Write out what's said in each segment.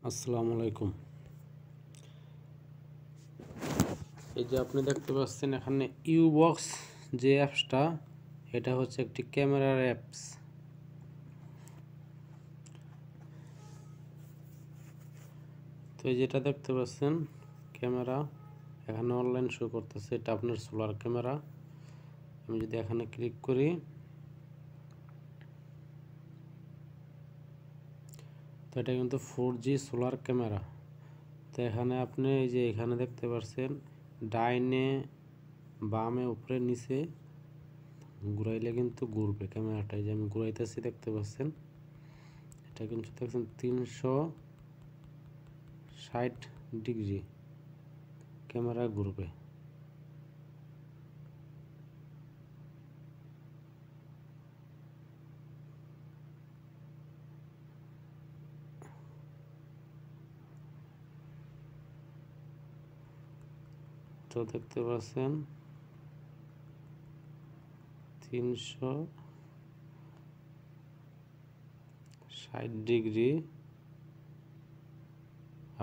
আসসালামু আলাইকুম। এই যে আপনি দেখতে পাচ্ছেন এখানে ইউবক্স যে অ্যাপসটা, এটা হচ্ছে একটি ক্যামেরার অ্যাপস। তো এই যেটা দেখতে পাচ্ছেন ক্যামেরা, এখানে অনলাইন শো করতেছে, এটা আপনার সোলার ক্যামেরা। আমি যদি এখানে ক্লিক করি, তো এটা কিন্তু 4G সোলার ক্যামেরা। তো এখানে আপনি এই যে এখানে দেখতে পাচ্ছেন ডাইনে বামে উপরে নিচে ঘুরাইলে কিন্তু ঘুরবে ক্যামেরাটা। এই যে আমি ঘুরাইতেছি, দেখতে পাচ্ছেন এটা কিন্তু দেখছেন 360 ডিগ্রি ক্যামেরা ঘুরবে। তো দেখতে পাচ্ছেন 360 ডিগ্রি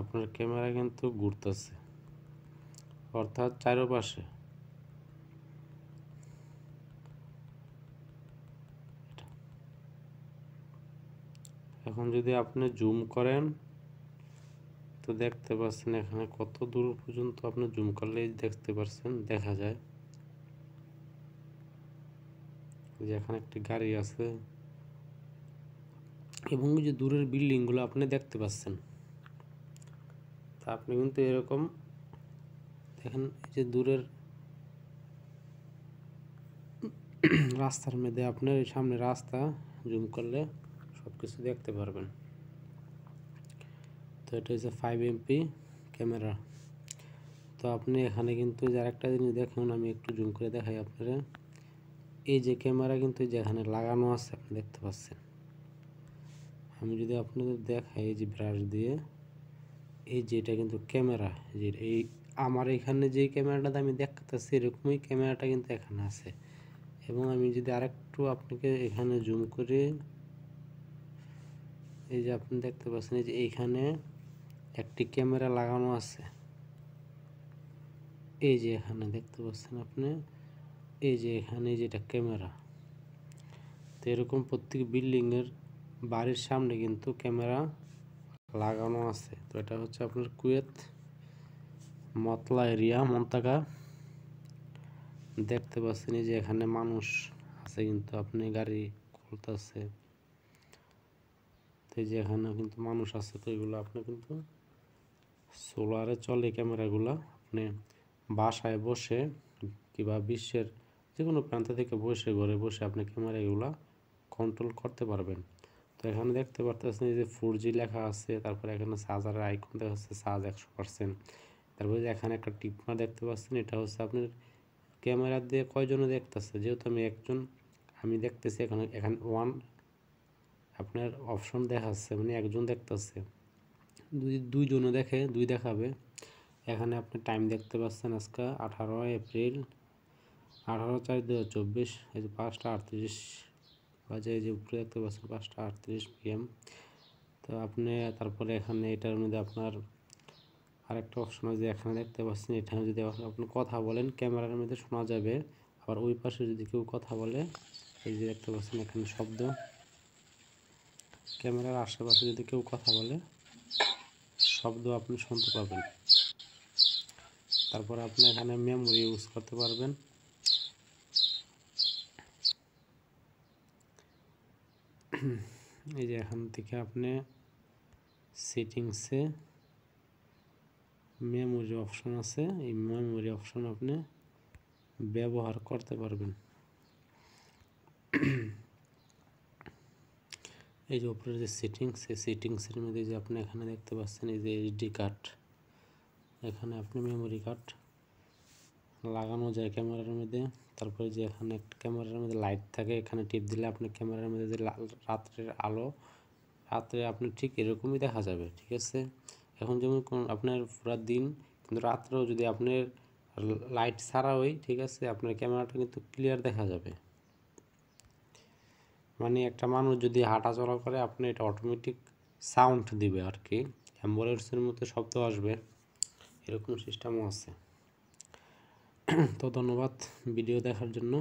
আপনার ক্যামেরা কিন্তু ঘুরতেছে, অর্থাৎ চারপাশে। এখন যদি আপনি জুম করেন, তো দেখতে পাচ্ছেন এখানে কত দূর পর্যন্ত আপনি জুম করলেই দেখতে পাচ্ছেন, দেখা যায় যে এখানে একটি গাড়ি আছে এবং এই যে দূরের বিল্ডিংগুলো আপনি দেখতে পাচ্ছেন। তা আপনি কিন্তু এরকম দেখেন, এই যে দূরের রাস্তার মধ্যে আপনার সামনে রাস্তা জুম করলে সব কিছু দেখতে পারবেন। তো এটা হচ্ছে 5MP ক্যামেরা। তো আপনি এখানে কিন্তু যে আরেকটা জিনিস দেখুন, আমি একটু জুম করে দেখাই আপনারা। এই যে ক্যামেরা কিন্তু যেখানে লাগানো আছে আপনি দেখতে পাচ্ছেন। আমি যদি আপনাদের দেখাই এই যে ব্রাশ দিয়ে, এই যে এটা কিন্তু ক্যামেরা, যে এই আমার এখানে যে ক্যামেরাটাতে আমি দেখাতেছি এরকমই ক্যামেরাটা কিন্তু এখানে আছে। এবং আমি যদি আরেকটু আপনাকে এখানে জুম করে, এই যে আপনি দেখতে পাচ্ছেন এই যে এইখানে একটি ক্যামেরা লাগানো আছে। এই যে এখানে দেখতে পাচ্ছেন আপনি, এই যে এখানে যেটা ক্যামেরা। তো এরকম প্রত্যেক বিল্ডিংয়ের বাড়ির সামনে কিন্তু ক্যামেরা লাগানো আছে। তো এটা হচ্ছে আপনার কুয়েত মতলা এরিয়া মন্তাকা। দেখতে পাচ্ছেন এই যে এখানে মানুষ আছে, কিন্তু আপনি গাড়ি খুলতেছে। তো এই যে এখানে কিন্তু মানুষ আছে। তো এগুলো আপনি কিন্তু সোলারে চলে ক্যামেরাগুলো। আপনি বাসায় বসে কিংবা বিশ্বের যে কোনো প্রান্ত থেকে বসে ঘরে বসে আপনি ক্যামেরাগুলো কন্ট্রোল করতে পারবেন। তো এখানে দেখতে পারতেছেন যে 4G লেখা আছে, তারপরে এখানে চার্জারের আইকন দেখা যাচ্ছে, চার্জ 100%। তারপরে যে এখানে একটা টিপমার দেখতে পাচ্ছেন, এটা হচ্ছে আপনার ক্যামেরা দিয়ে কয়জনে দেখতেছে। যেহেতু আমি দেখতেছি এখানে ওয়ান আপনার অপশন দেখাচ্ছে, মানে একজন দেখতেছে। দুইজনে দেখে দুই দেখাবে। এখানে আপনি টাইম দেখতে পাচ্ছেন, আজকে 18 এপ্রিল 18/4/2024, এই যে 5টা 38 বাজে। এই যে উপরে দেখতে পাচ্ছেন 5টা 38 PM। তো আপনি তারপরে এখানে এটার মধ্যে আপনার আরেকটা অপশন আছে, এখানে দেখতে পাচ্ছেন। এখানে যদি আপনি কথা বলেন ক্যামেরার মধ্যে শোনা যাবে, আবার ওই পাশে যদি কেউ কথা বলে, এই যে দেখতে পাচ্ছেন এখানে শব্দ, ক্যামেরার আশেপাশে যদি কেউ কথা বলে শব্দ আপনি শুনতে পাবেন। তারপরে আপনি এখানে মেমোরি ইউজ করতে পারবেন। এই যে এখান থেকে আপনি সেটিংসে মেমোরি অপশন আছে, এই মেমোরি অপশন আপনি ব্যবহার করতে পারবেন। এই যে উপরে যে সেটিংস, এই সেটিংসের মধ্যে যে আপনি এখানে দেখতে পাচ্ছেন এই যে এইচডি কার্ড, এখানে আপনি মেমোরি কার্ড লাগানো যায় ক্যামেরার মধ্যে। তারপরে যে এখানে একটা ক্যামেরার মধ্যে লাইট থাকে, এখানে টিপ দিলে আপনি ক্যামেরার মধ্যে যে রাত্রের আলো, রাত্রে আপনি ঠিক এরকমই দেখা যাবে, ঠিক আছে। এখন যেমন আপনার পুরো দিন, কিন্তু রাত্রেও যদি আপনার লাইট ছাড়া হয়, ঠিক আছে, আপনার ক্যামেরাটা কিন্তু ক্লিয়ার দেখা যাবে। মানে একটা মানুষ যদি হাঁটা চলা করে, আপনি এটা অটোমেটিক সাউন্ড দিবে আর কি, অ্যাম্বুলেন্সের মধ্যে শব্দ আসবে, এরকম সিস্টেমও আছে। তো ধন্যবাদ ভিডিও দেখার জন্য।